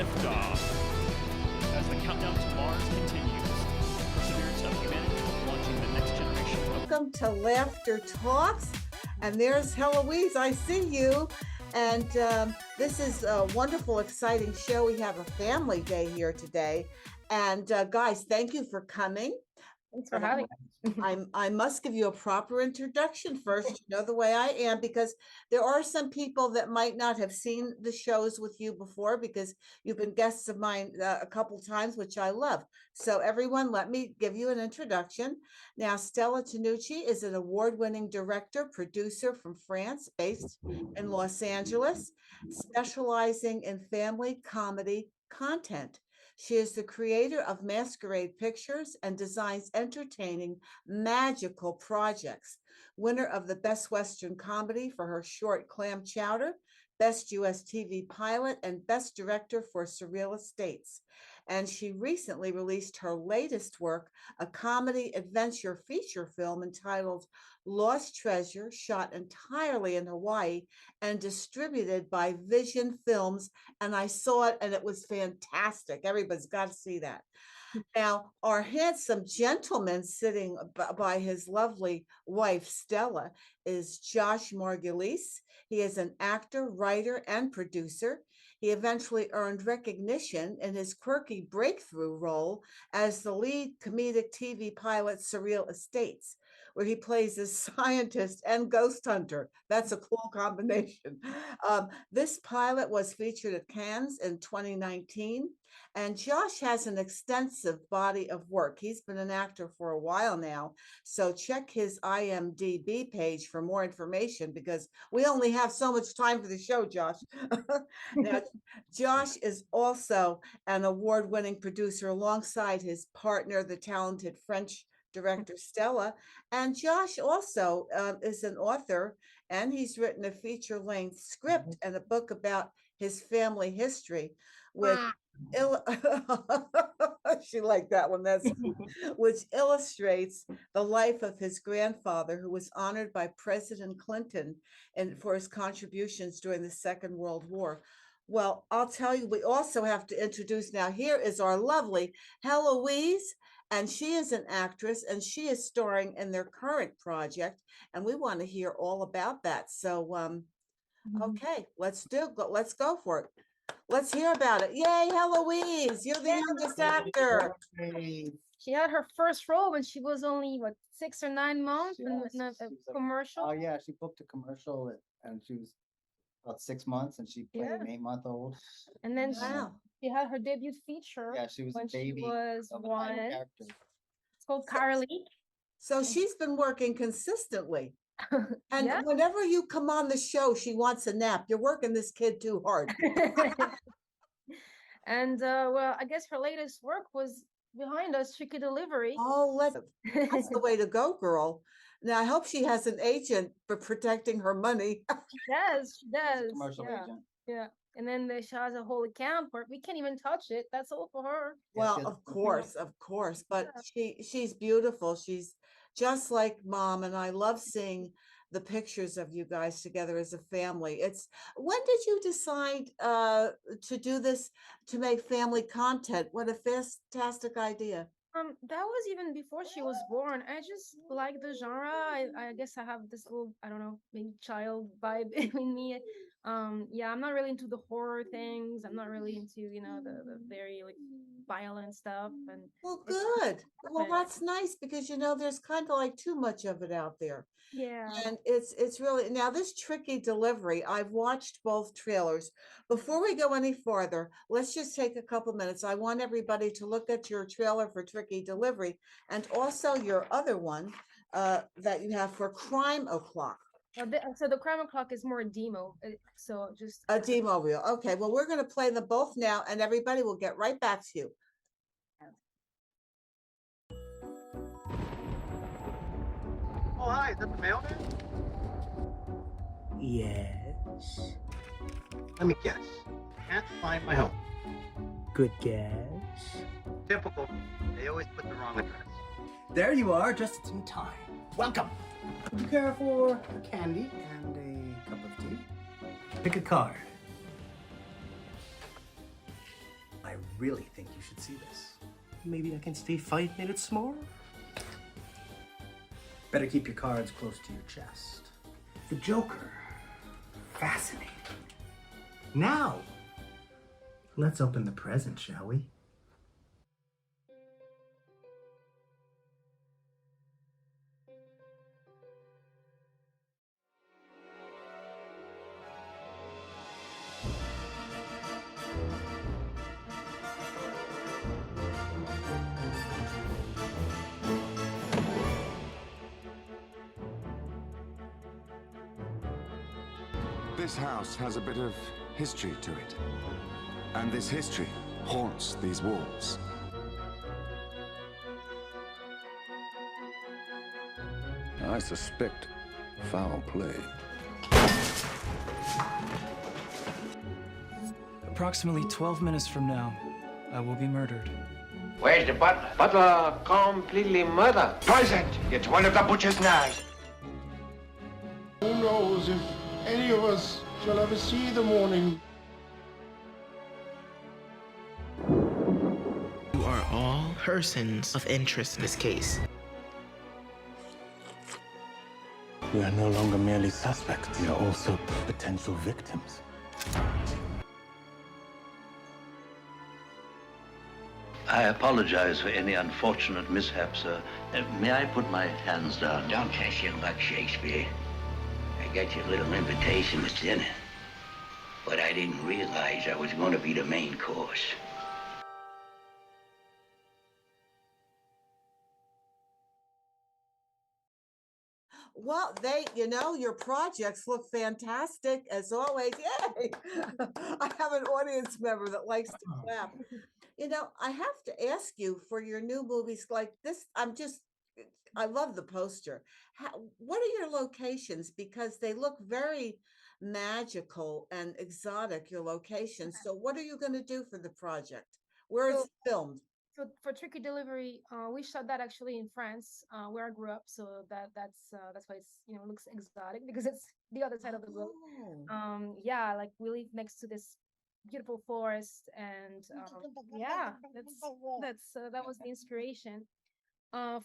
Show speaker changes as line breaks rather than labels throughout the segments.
liftoff. As the countdown to Mars continues, the perseverance of humanity launching the next generation of...
Welcome to Laughter Talks, and there's Heloise, I see you. And this is a wonderful, exciting show. We have a family day here today. And guys, thank you for coming.
Thanks for having us.
I must give you a proper introduction first, you know the way I am, because there are some people that might not have seen the shows with you before, because you've been guests of mine a couple times, which I love. So everyone, let me give you an introduction. Now, Stella Tinucci is an award-winning director, producer from France, based in Los Angeles, specializing in family comedy content. She is the creator of Masquerade Pictures and designs entertaining, magical projects. Winner of the Best Western Comedy for her short Clam Chowder, Best U.S. TV Pilot, and Best Director for Surreal Estates. And she recently released her latest work, a comedy adventure feature film entitled Lost Treasure, shot entirely in Hawaii and distributed by Vision Films. And I saw it and it was fantastic. Everybody's got to see that. Now, our handsome gentleman sitting by his lovely wife, Stella, is Josh Margulies. He is an actor, writer, and producer. He eventually earned recognition in his quirky breakthrough role as the lead comedic TV pilot Surreal Estates, where he plays a scientist and ghost hunter. That's a cool combination. This pilot was featured at Cannes in 2019, and Josh has an extensive body of work. He's been an actor for a while now, so check his IMDb page for more information, because we only have so much time for the show, Josh. Now, Josh is also an award-winning producer alongside his partner, the talented French director Stella. And Josh also is an author, and he's written a feature-length script and a book about his family history with she liked that one, that's which illustrates the life of his grandfather, who was honored by President Clinton and for his contributions during the Second World War. Well, I'll tell you, we also have to introduce now, here is our lovely Heloise, and she is an actress, and she is starring in their current project, and we want to hear all about that. So, okay, let's go for it. Let's hear about it. Yay, Heloise, you're the youngest actor.
She had her first role when she was only, what, 6 or 9 months in a commercial?
Oh, yeah, she booked a commercial and she was about 6 months, and she played an 8-month-old.
And then she had her debut feature
she was
when
a baby.
She was
of a
1.
character.
It's called Carly.
So she's been working consistently. And whenever you come on the show, she wants a nap. You're working this kid too hard.
And well, I guess her latest work was behind us, Tricky Delivery.
Oh, that's the way to go, girl. Now, I hope she has an agent for protecting her money.
She does.
She's a commercial agent.
Yeah. And then she has a whole account where we can't even touch it. That's all for her.
Well, of course. But she's beautiful. She's just like mom. And I love seeing the pictures of you guys together as a family. When did you decide to do this, to make family content? What a fantastic idea.
That was even before she was born. I just like the genre. I guess I have this little, I don't know, maybe child vibe in me. Yeah, I'm not really into the horror things. I'm not really into, the very like violent stuff. And
well, good. Well, that's nice, because there's kind of like too much of it out there.
Yeah.
And it's really, now this Tricky Delivery, I've watched both trailers. Before we go any farther, let's just take a couple minutes. I want everybody to look at your trailer for Tricky Delivery, and also your other one that you have for Crime O'Clock.
So the Crime O'Clock is more a demo. So just
a demo reel. Okay, well, we're going to play them both now, and everybody will get right back to you.
Oh, hi, is that the mailman?
Yes.
Let me guess. Can't find my home.
Good guess.
Typical. They always put the wrong address.
There you are, just in time. Welcome. Would you care for a candy and a cup of tea? Pick a card. really think you should see this. Maybe I can stay 5 minutes more? Better keep your cards close to your chest. The Joker. Fascinating. Now, let's open the present, shall we?
This house has a bit of history to it. And this history haunts these walls.
I suspect foul play.
Approximately 12 minutes from now, I will be murdered.
Where's the butler? Butler completely murdered. Poisoned! It's one of the butcher's knives.
Who knows if any of us shall ever see the morning?
You are all persons of interest in this case.
We are no longer merely suspects. We are also potential victims.
I apologize for any unfortunate mishap, sir. May I put my hands down?
Don't test your luck, Shakespeare. I got your little invitation to dinner. But I didn't realize I was going to be the main course.
Well, your projects look fantastic as always. Yay! I have an audience member that likes to clap. I have to ask you for your new movies like this. I love the poster. What are your locations? Because they look very magical and exotic, your locations. So what are you going to do for the project? Where is it filmed?
So for Tricky Delivery, we shot that actually in France, where I grew up. So that's why it's looks exotic because it's the other side of the globe. Yeah, like we live next to this beautiful forest, and yeah, that was the inspiration.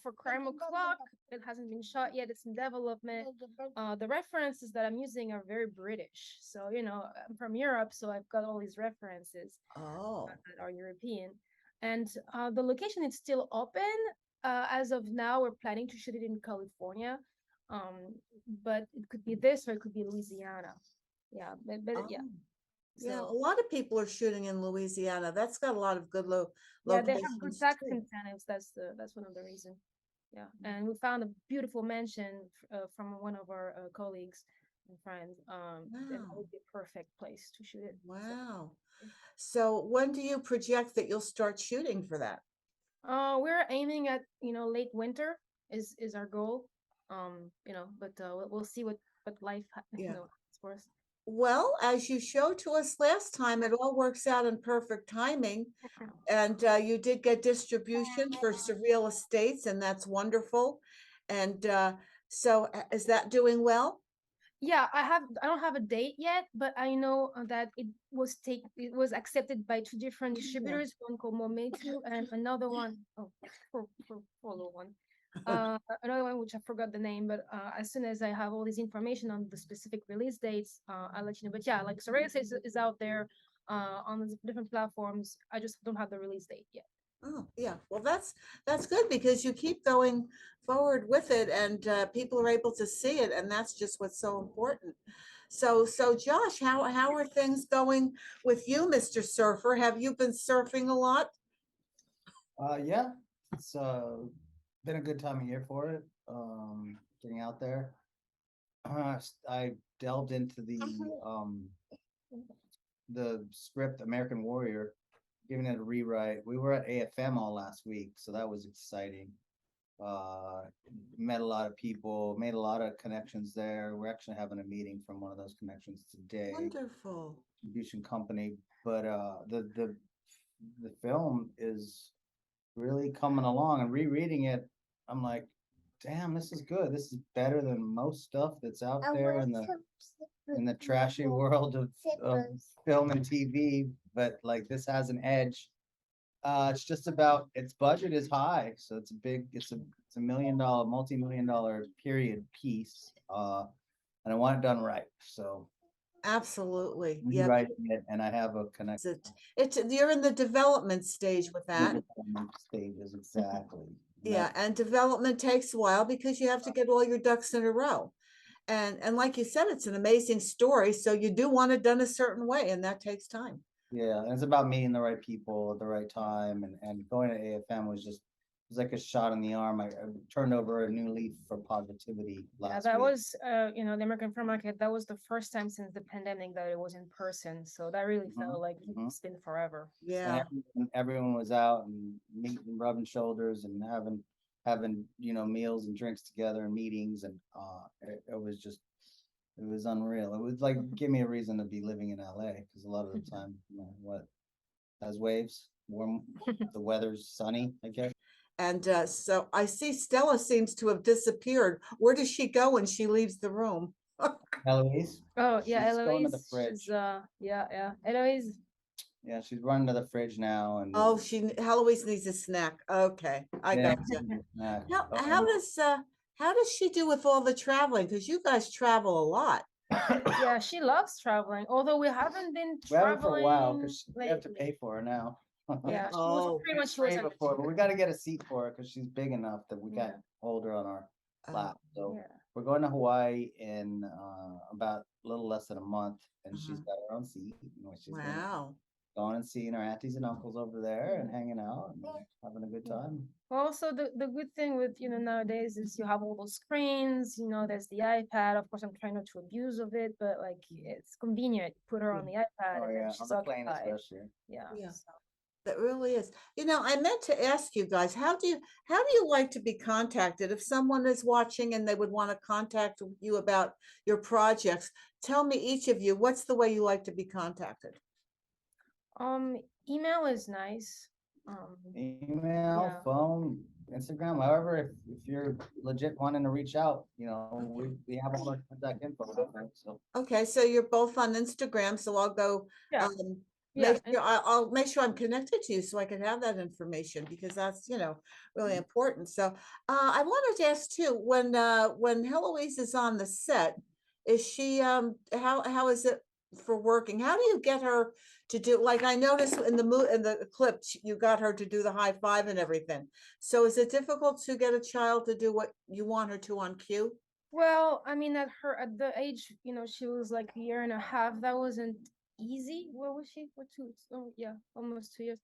For Crime O'Clock, it hasn't been shot yet; it's in development. The references that I'm using are very British, so I'm from Europe, so I've got all these references that are European. And the location is still open. As of now, we're planning to shoot it in California, but it could be this or it could be Louisiana. Yeah, but yeah.
Yeah, a lot of people are shooting in Louisiana. That's got a lot of good
yeah, they have good
locations
tax
too.
incentives. That's one of the reasons. Yeah, and we found a beautiful mansion from one of our colleagues and friends. That would be a perfect place to shoot it.
Wow. So when do you project that you'll start shooting for that?
We're aiming at late winter is our goal. But we'll see what life for us.
Well, as you showed to us last time, it all works out in perfect timing. And you did get distribution for Surreal Estates, and that's wonderful. And so is that doing well?
Yeah, I don't have a date yet, but I know that it was accepted by two different distributors, one called Momentu and another one, follow one. Another one which I forgot the name, but as soon as I have all this information on the specific release dates, I'll let you know. But yeah, like Surreal is out there on the different platforms. I just don't have the release date yet.
Oh, yeah. Well, that's good because you keep going forward with it, and people are able to see it, and that's just what's so important. So Josh, how are things going with you, Mr. Surfer? Have you been surfing a lot?
Yeah, it's been a good time of year for it. Getting out there. I delved into the script American Warrior, giving it a rewrite. We were at AFM all last week, so that was exciting. Met a lot of people, made a lot of connections there. We're actually having a meeting from one of those connections today.
Wonderful.
Distribution company, but the film is really coming along, and rereading it, I'm like, damn, this is good. This is better than most stuff that's out there in the trashy world of film and TV. But like, this has an edge It's just about, its budget is high, so it's a $1 million, multi-million-dollar period piece. And I want it done right, so
Absolutely. Yeah.
rewriting it, and I have a connection.
You're in the development stage with that.
Stages, exactly.
Yeah, and development takes a while because you have to get all your ducks in a row. And like you said, it's an amazing story, so you do want it done a certain way, and that takes time.
Yeah, and it's about meeting the right people at the right time, and going to AFM was like a shot in the arm. I turned over a new leaf for positivity last
that
week.
was the American Film Market. That was the first time since the pandemic that it was in person. So that really felt like it's been forever.
Yeah.
And everyone was out and meeting, rubbing shoulders, and having meals and drinks together and meetings, and it was unreal. It was like give me a reason to be living in LA, because a lot of the time, what has waves, warm, the weather's sunny, I guess.
And so I see Stella seems to have disappeared. Where does she go when she leaves the room?
Heloise.
Oh yeah,
She's
Heloise.
going to the fridge.
Yeah, Heloise.
Yeah, she's running to the fridge now, and
Oh, Heloise needs a snack. Okay, I got you. How does she do with all the traveling? Because you guys travel a lot.
Yeah, she loves traveling. Although we haven't been
we haven't for a while
traveling
because we have to pay for her now.
Yeah, she was pretty much
Free before, but we got to get a seat for her because she's big enough that we can't hold her on our lap. So we're going to Hawaii in about a little less than a month, and she's got her own seat. She's going and seeing her aunties and uncles over there and hanging out and having a good time.
Also, the good thing with nowadays is you have all those screens. There's the iPad. Of course, I'm trying not to abuse of it, but like it's convenient. Put her on the iPad, and then she's
on the plane
occupied.
especially.
Yeah.
That really is. I meant to ask you guys, how do you like to be contacted? If someone is watching and they would want to contact you about your projects, tell me each of you, what's the way you like to be contacted?
Email is nice.
Email, phone, Instagram, however, if you're legit wanting to reach out, we have all our contact info. So
Okay, so you're both on Instagram, so I'll go I'll make sure I'm connected to you so I can have that information, because that's really important. So I wanted to ask too, when Heloise is on the set, is she how is it for working? How do you get her to do, like I noticed in the clip you got her to do the high five and everything. So is it difficult to get a child to do what you want her to on cue?
Well, I mean, at the age, she was like a year and a half. That wasn't easy. What was she? What, 2? Oh, yeah, almost 2 years.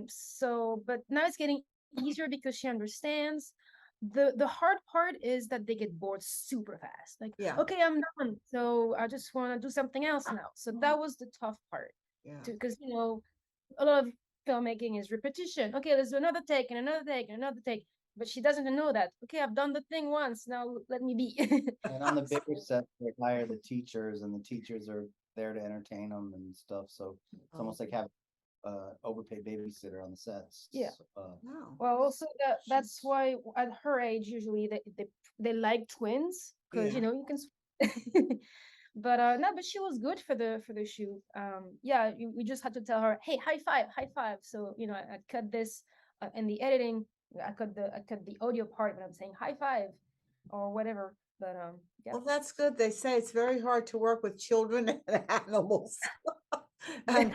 So, but now it's getting easier because she understands. The hard part is that they get bored super fast. Like, okay, I'm done. So I just want to do something else now. So that was the tough part.
Yeah.
Because a lot of filmmaking is repetition. Okay, let's do another take and another take and another take. But she doesn't know that. Okay, I've done the thing once. Now let me be.
And on the bigger set, they hire the teachers, and the teachers are there to entertain them and stuff. So it's almost like having overpaid babysitter on the sets.
Yeah.
Wow.
Well, also that's why at her age usually they like twins because you can. But no, but she was good for the shoot. We just had to tell her, hey, high five. So I cut this in the editing. I cut the audio part when I'm saying high five or whatever. But
Well, that's good. They say it's very hard to work with children and animals. And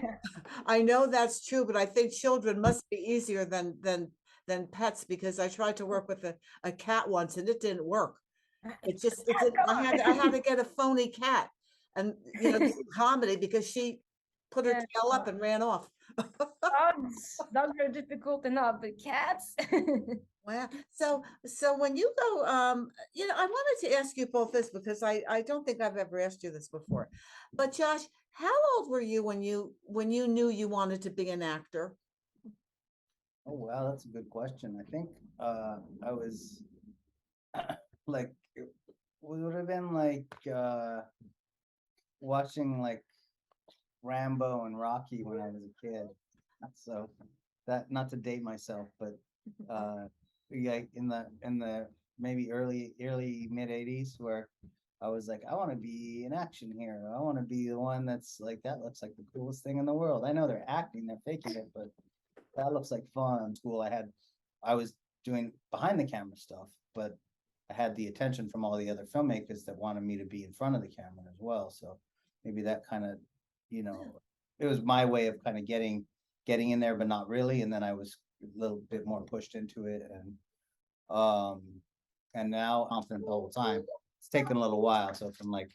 I know that's true, but I think children must be easier than pets, because I tried to work with a cat once and it didn't work. I had to get a phony cat, and comedy, because she put her tail up and ran off.
Dogs are difficult enough, but cats.
Wow. So when you go, I wanted to ask you both this, because I don't think I've ever asked you this before. But Josh, how old were you when you knew you wanted to be an actor?
Oh, wow, that's a good question. I think I was like, it would have been like watching like Rambo and Rocky when I was a kid. So that, not to date myself, but in the maybe early mid 80s, where I was like, I want to be an action hero. I want to be the one that's like, that looks like the coolest thing in the world. I know they're acting, they're faking it, but that looks like fun. School, I was doing behind the camera stuff, but I had the attention from all the other filmmakers that wanted me to be in front of the camera as well. So maybe that kind of, it was my way of kind of getting in there, but not really. And then I was a little bit more pushed into it, and now I'm confident the whole time. It's taken a little while. So from like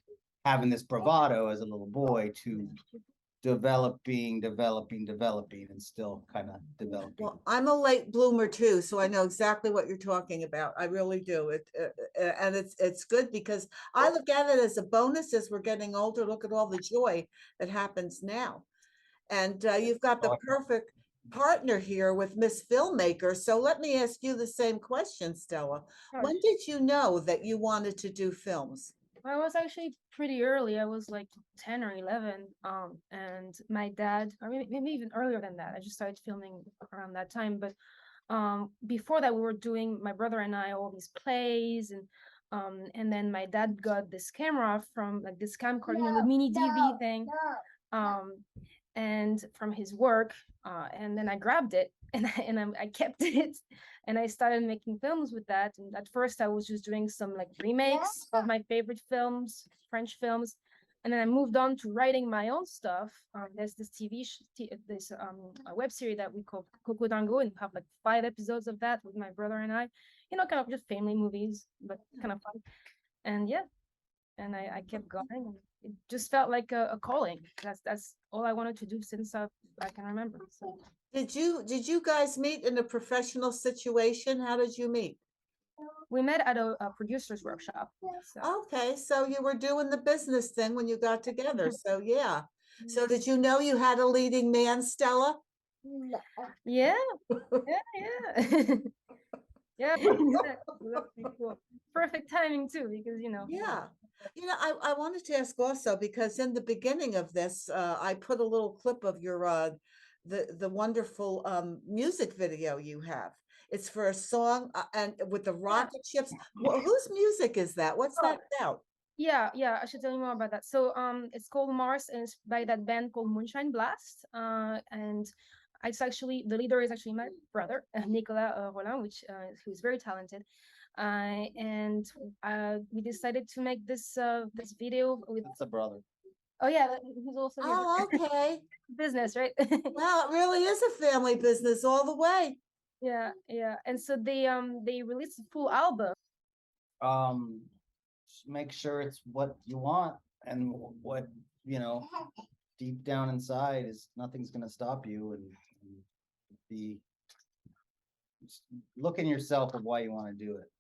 having this bravado as a little boy to developing, and still kind of developing.
Well, I'm a late bloomer too, so I know exactly what you're talking about. I really do. And it's good because I look at it as a bonus as we're getting older. Look at all the joy that happens now. And you've got the perfect partner here with Miss Filmmaker. So let me ask you the same question, Stella. When did you know that you wanted to do films?
I was actually pretty early. I was like 10 or 11. And my dad, or maybe even earlier than that, I just started filming around that time. But before that, we were doing, my brother and I, all these plays, and then my dad got this camera from like this camcorder, the mini DV thing, and from his work, and then I grabbed it and I kept it, and I started making films with that. And at first I was just doing some like remakes of my favorite films, French films, and then I moved on to writing my own stuff. There's this a web series that we call Coco Dango, and have like 5 episodes of that with my brother and I, kind of just family movies, but kind of fun. And yeah, and I kept going, and it just felt like a calling. That's all I wanted to do since I can remember. So
Did you guys meet in a professional situation? How did you meet?
we met at a producer's workshop. So.
Okay, so you were doing the business thing when you got together. So yeah. So did you know you had a leading man, Stella?
Yeah, yeah. Yeah, that's pretty cool. Perfect timing too, because
Yeah. I wanted to ask also, because in the beginning of this, I put a little clip of your the wonderful music video you have. It's for a song and with the rocket ships. Whose music is that? What's that about?
Yeah, I should tell you more about that. So it's called Mars, and it's by that band called Moonshine Blast. And it's actually, the leader is actually my brother, Nicolas Roland, who's very talented. And we decided to make this video with.
That's a brother.
Oh yeah, he's also.
Oh, okay.
Business, right?
Wow, it really is a family business all the way.
Yeah. And so they released a full album.
Make sure it's what you want, and what deep down inside is nothing's gonna stop you, and be look in yourself of why you want to do it.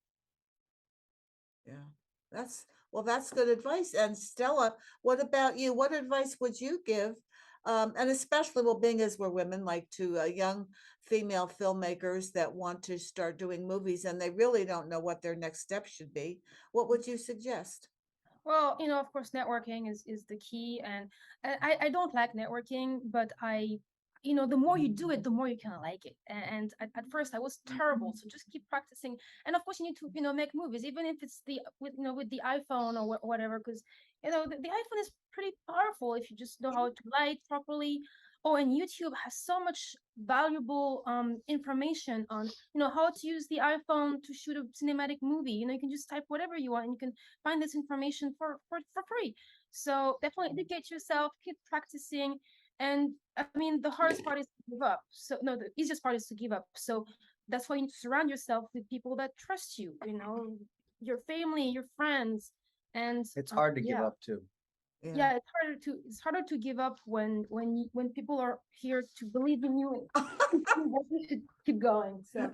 Yeah, that's good advice. And Stella, what about you? What advice would you give? And especially, well, being as we're women, like to young female filmmakers that want to start doing movies and they really don't know what their next step should be. What would you suggest?
Well, of course, networking is the key, and I don't like networking, but the more you do it, the more you kind of like it. And at first I was terrible, so just keep practicing. And of course, you need to make movies, even if it's with the iPhone or whatever, because the iPhone is pretty powerful if you just know how to light properly. Oh, and YouTube has so much valuable information on how to use the iPhone to shoot a cinematic movie. You can just type whatever you want, and you can find this information for free. So definitely educate yourself, keep practicing. And I mean, the hardest part is to give up. So no, the easiest part is to give up. So that's why you need to surround yourself with people that trust you, your family, your friends. And
it's hard to give up too.
Yeah, it's harder to give up when people are here to believe in you and you should keep going. So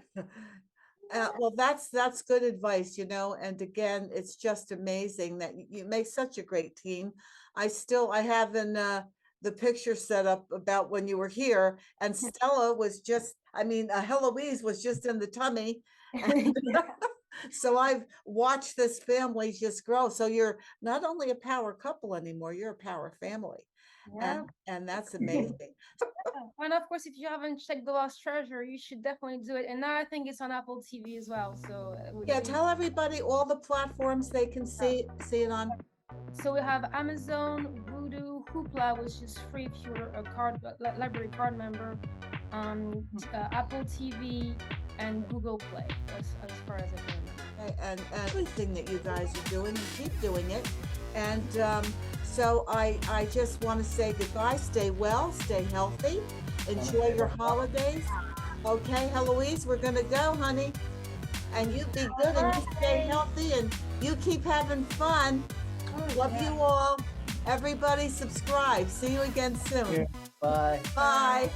well, that's good advice, and again, it's just amazing that you make such a great team. I have in the picture set up about when you were here, and Stella was just, Heloise was just in the tummy. And, so I've watched this family just grow. So you're not only a power couple anymore, you're a power family. Yeah. And that's amazing.
And of course, if you haven't checked The Lost Treasure, you should definitely do it. And now I think it's on Apple TV as well. So
yeah, tell everybody all the platforms they can see it on.
So we have Amazon, Vudu, Hoopla, which is free if you're a library card member. Apple TV, and Google Play, as far as I can remember.
And everything that you guys are doing, and keep doing it. And so I just want to say goodbye. Stay well, stay healthy, enjoy your holidays. Okay, Heloise, we're gonna go, honey. And you be good and you stay healthy and you keep having fun. Love you all. Everybody subscribe. See you again soon.
Bye.
Bye.